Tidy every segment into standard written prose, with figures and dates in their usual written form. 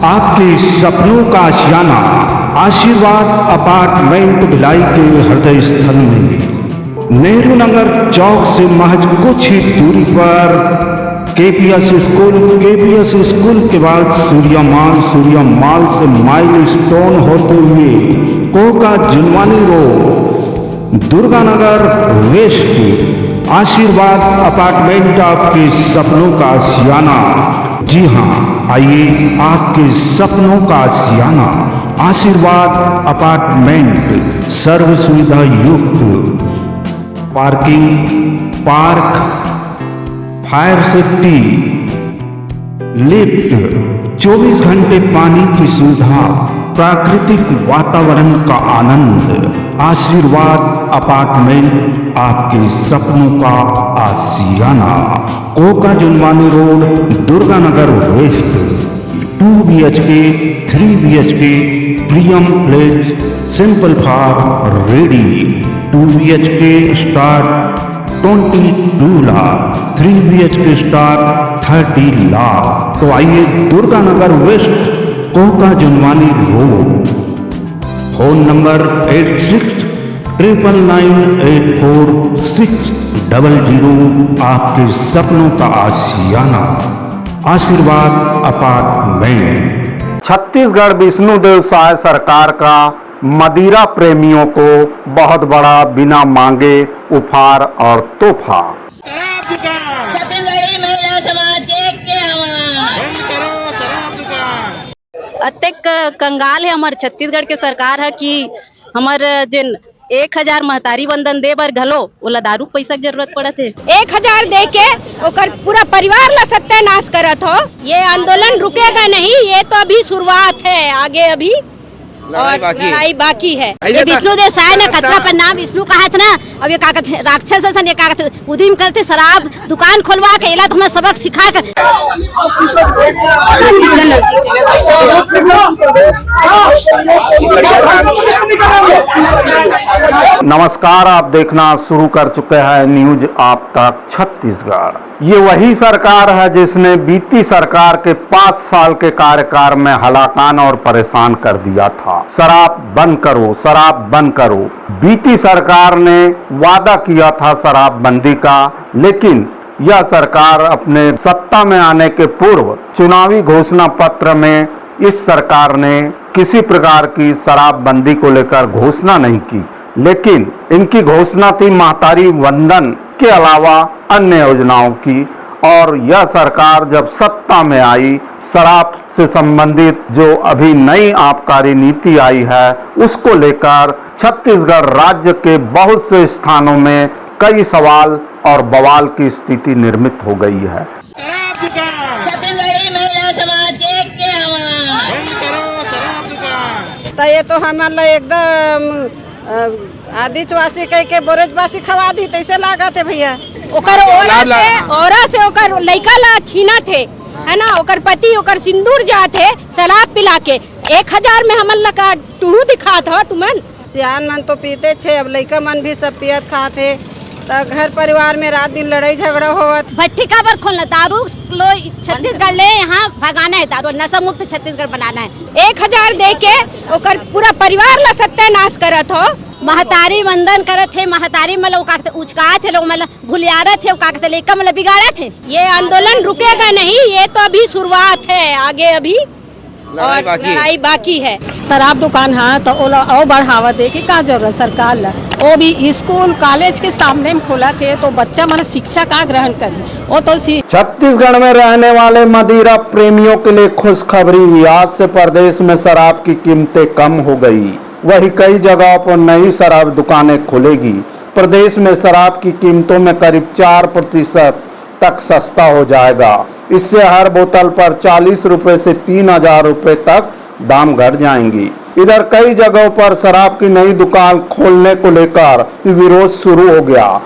आपके सपनों का आशियाना आशीर्वाद अपार्टमेंट भिलाई के हृदय स्थल में नेहरू नगर चौक से महज कुछ ही दूरी पर केपीएस स्कूल के बाद सूर्या माल से माइल स्टोन होते हुए Koka Junwani road Durganagar west Ashirwad apartment आपके सपनों का आशियाना। जी हाँ, आइए आपके सपनों का आशियाना आशीर्वाद अपार्टमेंट सर्व सुविधा युक्त parking, park, fire safety, lift, 24 घंटे पानी की सुविधा, प्राकृतिक वातावरण का आनंद। आशीर्वाद अपार्टमेंट आपके सपनों का आशियाना। Koka Junwani road Durganagar west 2 BHK 3 BHK Priyam place simple for ready 2 BHK start 22 lakh 3 BHK start 30 lakh. तो आइए Durganagar west Koka Junwani road. Phone number 8699984600 आपके सपनों का आशियाना आशीर्वाद अपार्टमेंट। छत्तीसगढ़ विष्णुदेव साय सरकार का मदिरा प्रेमियों को बहुत बड़ा बिना मांगे उपहार और तोहफा। छत्तीसगढ़ी महिला समाज के अतेक कंगाल है हमार छत्तीसगढ़ के सरकार है कि हमार जिन 1000 महतारी बंधन दे बर घलो ओला दारू पैसा की जरूरत पड़त है। 1000 दे के ओकर पूरा परिवार ला सत्यानाश करत हो। ये आंदोलन रुकेगा नहीं, ये तो अभी शुरुआत है, आगे अभी लड़ाई बाकी है। ये विष्णुदेव साय ने खतरा पर नाम विष्णु कहा था ना, अब ये कागज राक्षस सन ये कागज उदिम करते शराब दुकान खोलवा के इला तो हमें सबक सिखा कर। नमस्कार, आप देखना शुरू कर चुके हैं न्यूज आप तक छत्तीसगढ़। ये वही सरकार है जिसने बीती सरकार के 5 साल के कार्यकाल में हलाकान और परेशान कर दिया था। शराब बंद करो, शराब बंद करो। बीती सरकार ने वादा किया था शराब बंदी का, लेकिन यह सरकार अपने सत्ता में आने के पूर्व चुनावी घोषणा पत्र में इस सरकार ने किसी प्रकार की शराब बंदी को लेकर घोषणा नहीं की, लेकिन इनकी घोषणा थी महतारी वंदन के अलावा अन्य योजनाओं की। और यह सरकार जब सत्ता में आई, शराब से संबंधित जो अभी नई आबकारी नीति आई है उसको लेकर छत्तीसगढ़ राज्य के बहुत से स्थानों में कई सवाल और बवाल की स्थिति निर्मित हो गई है। छत्तीसगढ़ी महिला समाज के तो ये तो हमारा एकदम आदिवासी कह के बोरजबासी खवा दी तैसे लागत है भैया। ओकर औरा से ओकर लइका ला छीना थे, है ना, ओकर पति ओकर सिंदूर जाते शराब पिला के 1000 में हमन लगा टूहू दिखा था तुमन। सियान मन तो पीते छे, अब लइका मन भी सब पियत खाते, तो घर परिवार में रात दिन लड़ाई झगड़ा होवत। भट्टी का बर खोलना दारू लो छत्तीसगढ़ ले यहाँ भगाना है, दारू नशा मुक्त छत्तीसगढ़ बनाना है। 1000 दे के ओकर पूरा परिवार ला सत्यानाश करत हो। महतारी वंदन करत थे, महतारी मतलब का उचका थे लोग, मतलब भुलियारा थे का लेकर मतलब बिगाड़ा थे। ये आंदोलन रुकेगा नहीं, ये तो अभी शुरुआत है, आगे अभी लड़ाई बाकी है। शराब दुकान हाँ तो और बढ़ावा दे के का जरूरत सरकार ला, वो भी स्कूल कॉलेज के सामने में खोला थे तो बच्चा मन शिक्षा का ग्रहण करे वो तो छत्तीसगढ़ में रहने वाले मदिरा प्रेमियों के लिए खुशखबरी, आज से प्रदेश में शराब की कीमतें कम हो गई। वही कई जगहों पर नई शराब दुकानें खुलेगी। प्रदेश में शराब की कीमतों में करीब 4% तक सस्ता हो जाएगा। इससे हर बोतल पर 40 रुपए से 3000 रुपए तक दाम घट जाएंगी। इधर कई जगहों पर शराब की नई दुकान खोलने को लेकर विरोध शुरू हो गया।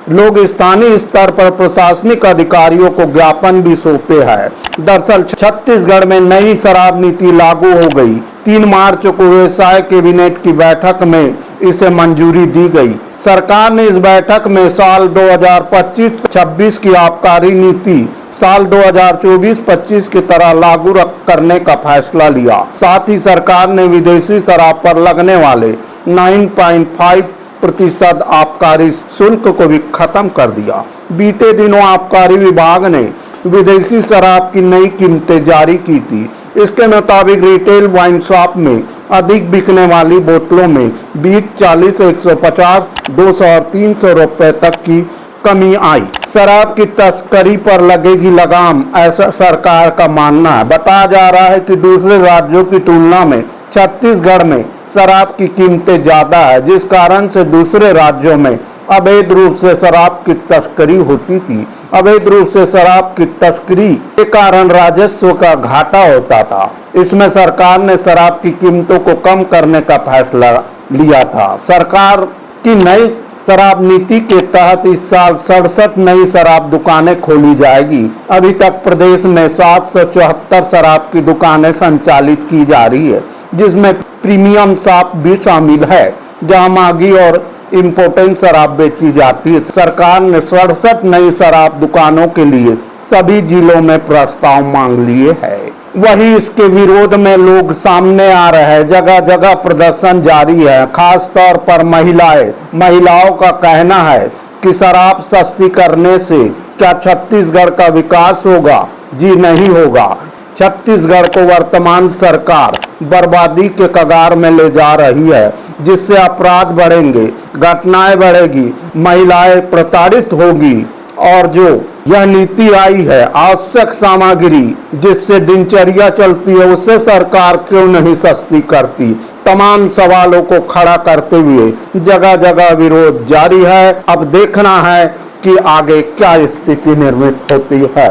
लोग स्थानीय स्तर पर प्रशासनिक अधिकारियों को ज्ञापन भी सौंपे हैं। दरअसल छत्तीसगढ़ में नई शराब नीति लागू हो गई। 3 मार्च को व्यवसाय कैबिनेट की बैठक में इसे मंजूरी दी गई। सरकार ने इस बैठक में साल 2025-26 की आबकारी नीति साल 2024-25 की तरह लागू करने का फैसला लिया। साथ ही सरकार ने विदेशी शराब पर लगने वाले 9.5% आबकारी शुल्क को भी खत्म कर दिया। बीते दिनों आबकारी विभाग ने विदेशी शराब की नई कीमतें जारी की थी। इसके मुताबिक रिटेल वाइन शॉप में अधिक बिकने वाली बोतलों में 20, 40, 150, 200 और 300 रुपए तक की कमी आई। शराब की तस्करी पर लगेगी लगाम, ऐसा सरकार का मानना है। बताया जा रहा है कि दूसरे राज्यों की तुलना में छत्तीसगढ़ में शराब की कीमतें ज्यादा है, जिस कारण से दूसरे राज्यों में अवैध रूप से शराब की तस्करी होती थी। अवैध रूप से शराब की तस्करी के कारण राजस्व का घाटा होता था। इसमें सरकार ने शराब की कीमतों को कम करने का फैसला लिया था। सरकार की नई शराब नीति के तहत इस साल 67 नई शराब दुकानें खोली जाएगी। अभी तक प्रदेश में 774 शराब की दुकानें संचालित की जा रही है, जिसमें प्रीमियम शॉप भी शामिल है, जहां महंगी और इम्पोर्टेंट शराब बेची जाती है। सरकार ने 67 नई शराब दुकानों के लिए सभी जिलों में प्रस्ताव मांग लिए हैं। वहीं इसके विरोध में लोग सामने आ रहे हैं। जगह जगह प्रदर्शन जारी है, खास तौर पर महिलाओं का कहना है कि शराब सस्ती करने से क्या छत्तीसगढ़ का विकास होगा? जी नहीं होगा। छत्तीसगढ़ को वर्तमान सरकार बर्बादी के कगार में ले जा रही है, जिससे अपराध बढ़ेंगे, घटनाएं बढ़ेगी, महिलाएं प्रताड़ित होगी। और जो यह नीति आई है, आवश्यक सामग्री जिससे दिनचर्या चलती है, उसे सरकार क्यों नहीं सस्ती करती? तमाम सवालों को खड़ा करते हुए जगह जगह विरोध जारी है। अब देखना है कि आगे क्या स्थिति निर्मित होती है।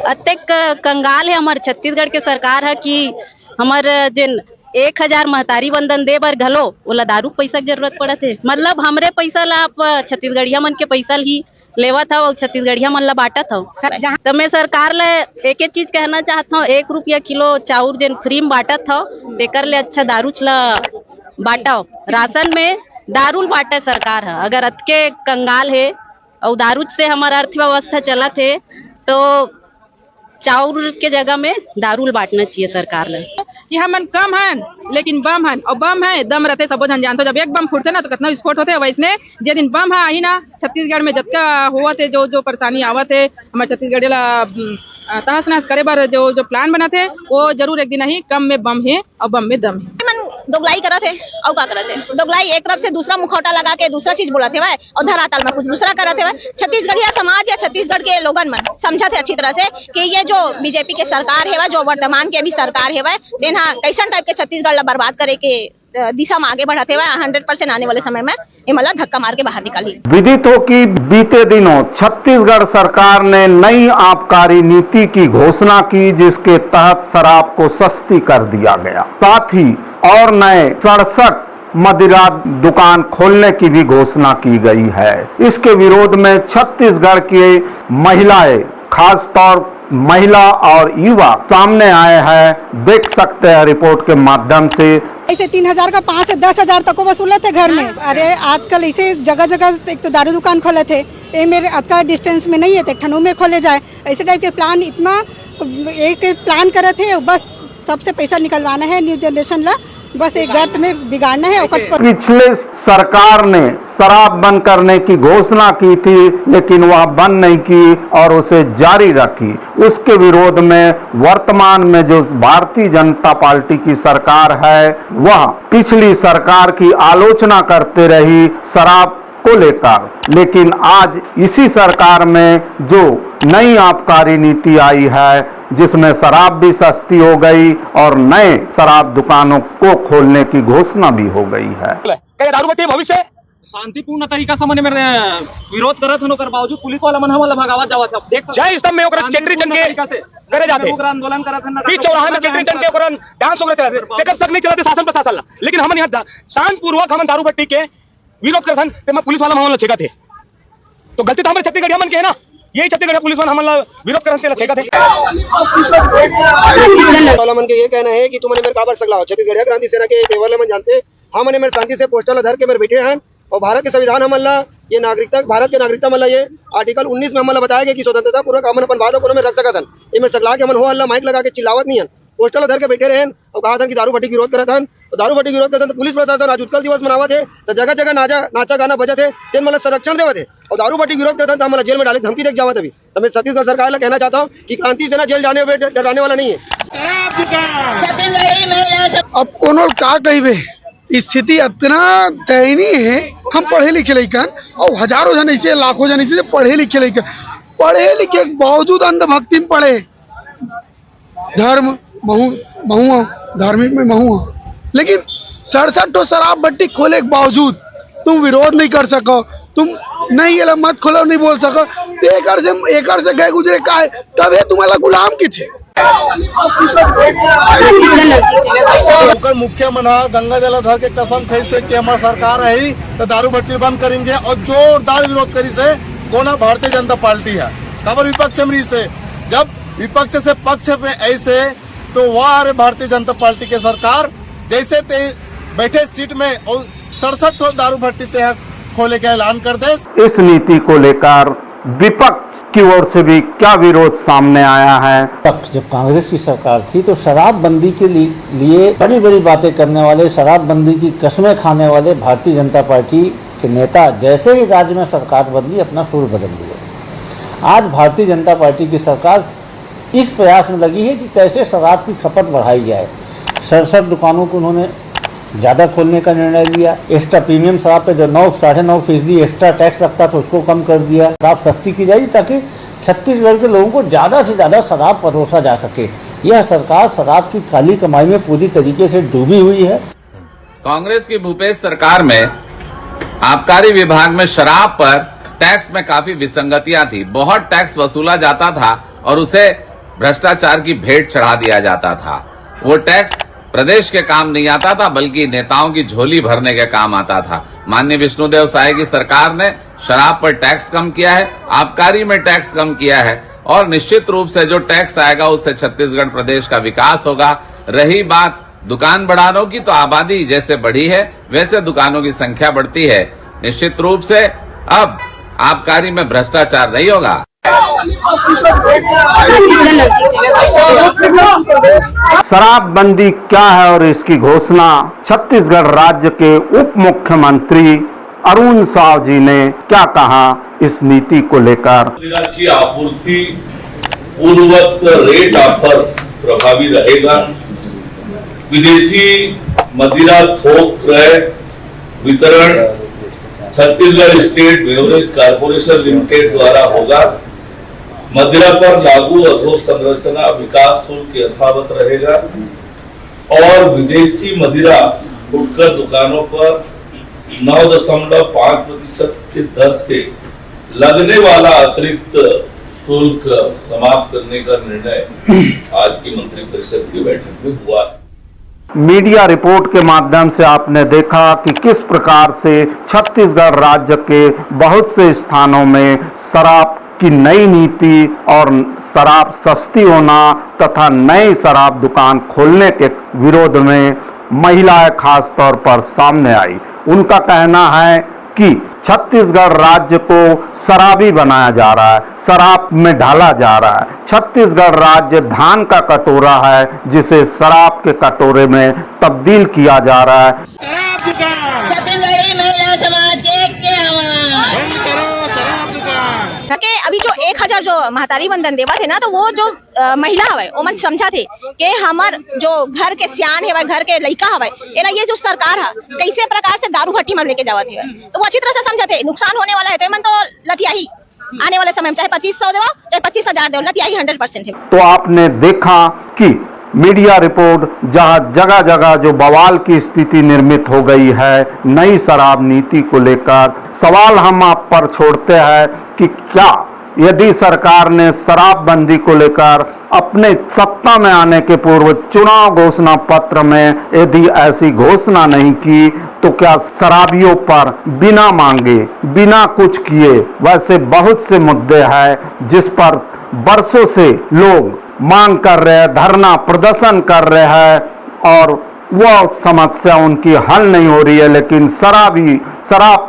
अतेक कंगाल है हमार छत्तीसगढ़ के सरकार है कि हमार जिन 1000 महतारी बंधन दे बर घलो ओला दारू पैसा की जरूरत पड़त है। मतलब हमरे पैसा ला आप छत्तीसगढ़िया मन के पैसा ही लेवत हव और छत्तीसगढ़िया मन ला बांटत हव। तो मैं सरकार ले एक चीज कहना चाहता हूँ, 1 रुपया किलो चाउर जिन फ्री में बांटत हव, तेकर ले अच्छा दारू ला बांटाओ। राशन में दारू बांटे सरकार है। अगर अतके कंगाल है और दारू से हमारा अर्थव्यवस्था चलत है, तो चाउर के जगह में दारू बांटना चाहिए सरकार ने। यहाँ मन कम हन लेकिन बम हन, और बम है दम रहते सबो जन जानते। जब एक बम फुटते ना तो कितना विस्फोट होते। वैसने जे दिन बम है आई ना छत्तीसगढ़ में जतका हुआ थे, जो परेशानी आवत है हमारे छत्तीसगढ़ ला तहस नहस करे बार जो प्लान बना थे, वो जरूर एक दिन ही कम में बम है और बम में दम है। दोगलाई करत है और का करत है? दोगलाई एक तरफ से दूसरा मुखौटा लगा के दूसरा चीज बोलत है और धरातल में कुछ दूसरा करत है। छत्तीसगढ़िया समाज या छत्तीसगढ़ के लोगन मन समझत है अच्छी तरह से कि ये जो बीजेपी के सरकार है, जो वर्तमान के अभी सरकार है, देना कैसन टाइप के छत्तीसगढ़ ला बर्बाद करे के दिशा में आगे बढ़ाते हुए 100% आने वाले समय में इमला धक्का मार के बाहर निकाली। विदित हो कि बीते दिनों छत्तीसगढ़ सरकार ने नई आबकारी नीति की घोषणा की, जिसके तहत शराब को सस्ती कर दिया गया। साथ ही और नए 67 मदिरा दुकान खोलने की भी घोषणा की गई है। इसके विरोध में छत्तीसगढ़ की महिलाएं, खासतौर महिला और युवा सामने आए हैं। देख सकते हैं रिपोर्ट के माध्यम से। ऐसे 3000 का 5 से 10,000 तक को वसूले थे घर में। अरे आजकल ऐसे जगह जगह एक तो दारू दुकान खोले थे, ये मेरे अतका डिस्टेंस में नहीं है, तो ठनू में खोले जाए। ऐसे टाइप के प्लान इतना एक प्लान करे थे, बस सबसे पैसा निकलवाना है न्यू जनरेशन ला, बस एक गर्त में बिगाड़ना है। पिछले सरकार ने शराब बंद करने की घोषणा की थी, लेकिन वह बंद नहीं की और उसे जारी रखी। उसके विरोध में वर्तमान में जो भारतीय जनता पार्टी की सरकार है, वह पिछली सरकार की आलोचना करते रही शराब को लेकर। लेकिन आज इसी सरकार में जो नई आबकारी नीति आई है, जिसमें शराब भी सस्ती हो गई और नए शराब दुकानों को खोलने की घोषणा भी हो गई है। दारूबत्ती भविष्य शांतिपूर्ण तरीका से मने मेरे विरोध करत हनो कर बावजूद पुलिस वाला मन हमला भगावत जावत है। देख जय स्तंभ में ओकरा चेतरी चन के करे जाते ओकरा आंदोलन करत हन बीच चौराहे में चेतरी चन के ओकरा डांस ओकरा चलाते तेकर सब नहीं चलाते शासन प्रशासन ला। लेकिन हमन यहां शांतिपूर्वक हमन दारूबत्ती के विरोध करत हन, ते में पुलिस वाला हमन ला छेका थे, तो गलती तो हमरे छत्तीसगढ़िया मन के है ना। यही छत्तीसगढ़ पुलिस वाला हमला विरोध करन तेला छेका थे वाला मन के ये कहना है कि तुमने मेरे काबर सकलाओ छत्तीसगढ़ क्रांति सेना के देवर मन जानते हमने मेरे शांति से पोस्टर धर के मेरे बैठे हैं और भारत के संविधान हमला ये नागरिकता भारत के नागरिकता मतलब ये आर्टिकल 19 में हमला बताया गया कि स्वतंत्रता पूर्वक हमन अपन बात को में रख सकत हन ये में सकला के हमन हो अल्लाह माइक लगा के चिल्लावत नहीं हन पोस्टर धर के बैठे रहन और कहा था कि दारू भट्टी विरोध करत हन और दारू भट्टी विरोध करत हन तो पुलिस प्रशासन आज उत्कल दिवस मनावत है तो जगह जगह नाचा गाना बजत है तेन मतलब संरक्षण देवत है और दारू भट्टी विरोध करत हन तो हमला जेल में डाले धमकी देख जावत अभी तो मैं छत्तीसगढ़ सरकार से कहना चाहता हूँ कि क्रांति सेना जेल जाने वाला नहीं है। अब कोनो का कहिबे स्थिति इतना दयनीय है। हम पढ़े लिखे लइकन और हजारों जन ऐसे लाखों जन ऐसे पढ़े लिखे लइकन पढ़े लिखे के बावजूद अंधभक्ति में पढ़े धर्म महू धार्मिक में महू लेकिन 67 तो शराब भट्टी खोले के बावजूद तुम विरोध नहीं कर सको तुम नहीं ये मत खोलो नहीं बोल सको एकड़ से गए गुजरे का तब ये तुम्हारा गुलाम की थे। मुख्य मना गंगा जलाधर के कसम खैसे कि हमारी सरकार है तो दारू भट्टी बंद करेंगे और जोरदार विरोध करी से कोना भारतीय जनता पार्टी है खबर विपक्ष में से जब विपक्ष से पक्ष में ऐसे तो वह भारतीय जनता पार्टी के सरकार जैसे बैठे सीट में और 67 दारू भट्टी ते खोले का ऐलान कर दे। इस नीति को लेकर विपक्ष की ओर से भी क्या विरोध सामने आया है। जब कांग्रेस की सरकार थी तो शराबबंदी के लिए बड़ी बड़ी बातें करने वाले शराबबंदी की कसमें खाने वाले भारतीय जनता पार्टी के नेता जैसे ही राज्य में सरकार बदली अपना सुर बदल दिया। आज भारतीय जनता पार्टी की सरकार इस प्रयास में लगी है कि कैसे शराब की खपत बढ़ाई जाए। 67 दुकानों को उन्होंने ज़्यादा खोलने का निर्णय लिया। एक्स्ट्रा प्रीमियम शराब पे जो 9-9.5% एक्स्ट्रा टैक्स लगता था उसको कम कर दिया। शराब सस्ती की जाएगी ताकि छत्तीसगढ़ के लोगों को ज़्यादा से ज़्यादा शराब परोसा जा सके। यह सरकार शराब की काली कमाई में पूरी तरीके से डूबी हुई है। कांग्रेस की भूपेश सरकार में आबकारी विभाग में शराब पर टैक्स में काफी विसंगतियां थी। बहुत टैक्स वसूला जाता था और उसे भ्रष्टाचार की भेंट चढ़ा दिया जाता था। वो टैक्स प्रदेश के काम नहीं आता था बल्कि नेताओं की झोली भरने के काम आता था। माननीय विष्णुदेव साय की सरकार ने शराब पर टैक्स कम किया है, आबकारी में टैक्स कम किया है और निश्चित रूप से जो टैक्स आएगा उससे छत्तीसगढ़ प्रदेश का विकास होगा। रही बात दुकान बढ़ाने की तो आबादी जैसे बढ़ी है वैसे दुकानों की संख्या बढ़ती है। निश्चित रूप से अब आबकारी में भ्रष्टाचार नहीं होगा। शराबबंदी क्या है और इसकी घोषणा छत्तीसगढ़ राज्य के उप मुख्यमंत्री अरुण साव जी ने क्या कहा इस नीति को लेकर। मदिरा की आपूर्ति पूर्ववत रेट पर प्रभावी रहेगा। विदेशी मदिरा थोक क्रय वितरण Chhattisgarh state beverage corporation limited द्वारा होगा। मदिरा पर लागू अधोसंरचना विकास शुल्क यथावत रहेगा और विदेशी मदिरा फुटकर दुकानों पर 9.5% की दर से लगने वाला अतिरिक्त शुल्क समाप्त करने का निर्णय आज की मंत्रिपरिषद की बैठक में हुआ है। मीडिया रिपोर्ट के माध्यम से आपने देखा कि किस प्रकार से छत्तीसगढ़ राज्य के बहुत से स्थानों में शराब की नई नीति और शराब सस्ती होना तथा नई शराब दुकान खोलने के विरोध में महिलाएं खास तौर पर सामने आई। उनका कहना है कि छत्तीसगढ़ राज्य को शराबी बनाया जा रहा है, शराब में ढाला जा रहा है। छत्तीसगढ़ राज्य धान का कटोरा है जिसे शराब के कटोरे में तब्दील किया जा रहा है। के अभी जो 1000 जो महतारी बंधन देवा थे ना तो वो जो महिला हवे वो मन समझा थे कि हमार जो घर के सियान है घर के लड़का हवे एरा ये जो सरकार है कैसे प्रकार से दारू भट्टी में लेके जावत है तो वो अच्छी तरह से समझा थे नुकसान होने वाला है तो मन तो लतियाही आने वाले समय में चाहे 2500 देवो चाहे 25,000 देवो लतियाही 100% है। तो आपने देखा कि मीडिया रिपोर्ट जहां जगह जगह जो बवाल की स्थिति निर्मित हो गई है नई शराब नीति को लेकर, सवाल हम आप पर छोड़ते हैं कि क्या यदि सरकार ने शराबबंदी को लेकर अपने सत्ता में आने के पूर्व चुनाव घोषणा पत्र में यदि ऐसी घोषणा नहीं की तो क्या शराबियों पर बिना मांगे, बिना कुछ किए वैसे बहुत से मुद्दे हैं जिस पर बरसों से लोग मांग कर रहे हैं, धरना प्रदर्शन कर रहे हैं और वह समस्या उनकी हल नहीं हो रही है। लेकिन शराब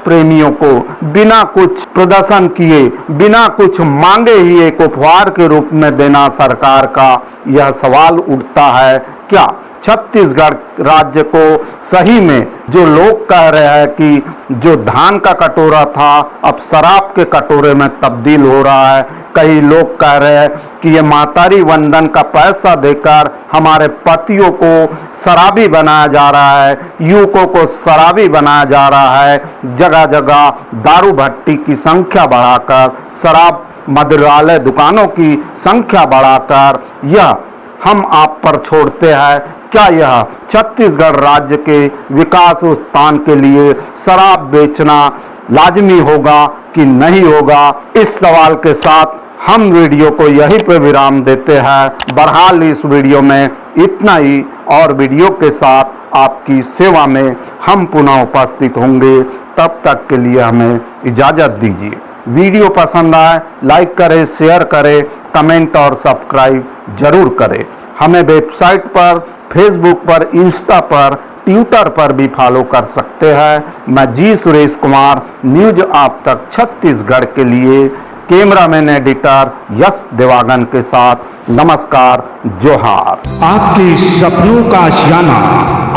प्रेमियों को बिना कुछ प्रदर्शन किए, बिना कुछ मांगे ही एक उपहार के रूप में देना सरकार का, यह सवाल उठता है क्या छत्तीसगढ़ राज्य को सही में जो लोग कह रहे हैं कि जो धान का कटोरा था अब शराब के कटोरे में तब्दील हो रहा है। कई लोग कह रहे हैं कि ये मातारी वंदन का पैसा देकर हमारे पतियों को शराबी बनाया जा रहा है, युवकों को शराबी बनाया जा रहा है। जगह जगह दारू भट्टी की संख्या बढ़ाकर, शराब मदिरालय दुकानों की संख्या बढ़ाकर यह हम आप पर छोड़ते हैं। क्या यह छत्तीसगढ़ राज्य के विकास उत्थान के लिए शराब बेचना लाजमी होगा कि नहीं होगा? इस सवाल के साथ हम वीडियो को यहीं पे विराम देते हैं। बहरहाल इस वीडियो में इतना ही और वीडियो के साथ आपकी सेवा में हम पुनः उपस्थित होंगे। तब तक के लिए हमें इजाजत दीजिए। वीडियो पसंद आए लाइक करें, शेयर करें, कमेंट और सब्सक्राइब जरूर करें। हमें वेबसाइट पर, फेसबुक पर, इंस्टा पर, ट्विटर पर भी फॉलो कर सकते हैं। मैं जी सुरेश कुमार, न्यूज आप तक छत्तीसगढ़ के लिए कैमरामैन एडिटर यश देवागन के साथ नमस्कार, जोहार। आपके सपनों का आशियाना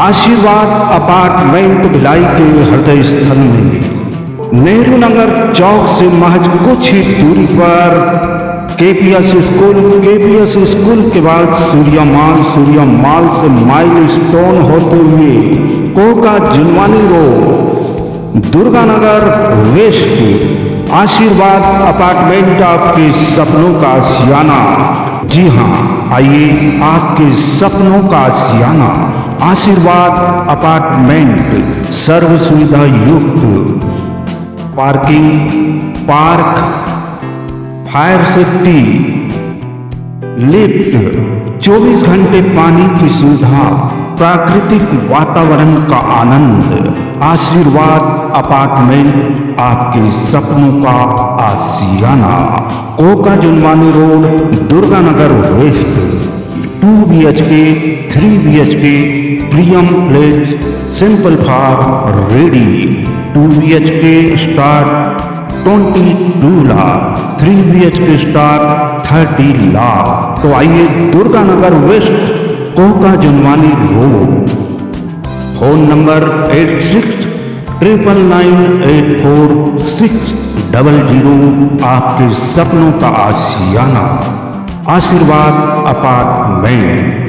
आशीर्वाद अपार्टमेंट भिलाई के हृदय स्थल में नेहरू नगर चौक से महज कुछ ही दूरी पर केपीएस स्कूल के बाद सूर्या माल से माइल स्टोन होते हुए Koka Junwani road, Durganagar west, Ashirwad apartment आपके सपनों का आशियाना। जी हाँ, आइए आपके सपनों का आशियाना आशीर्वाद अपार्टमेंट सर्व सुविधा युक्त, parking, park, fire safety, lift, 24 घंटे पानी की सुविधा, प्राकृतिक वातावरण का आनंद। आशीर्वाद अपार्टमेंट आपके सपनों का आशियाना, Koka Junwani road, Durganagar west. 2 BHK, 3 BHK, Priyam flat, simple for ready. 2 BHK start 22 lakh, 3 BHK start 30 lakh. तो आइए Durganagar west, Koka Junwani road. Phone number 8699984600। आपके सपनों का आशियाना आशीर्वाद अपार्टमेंट।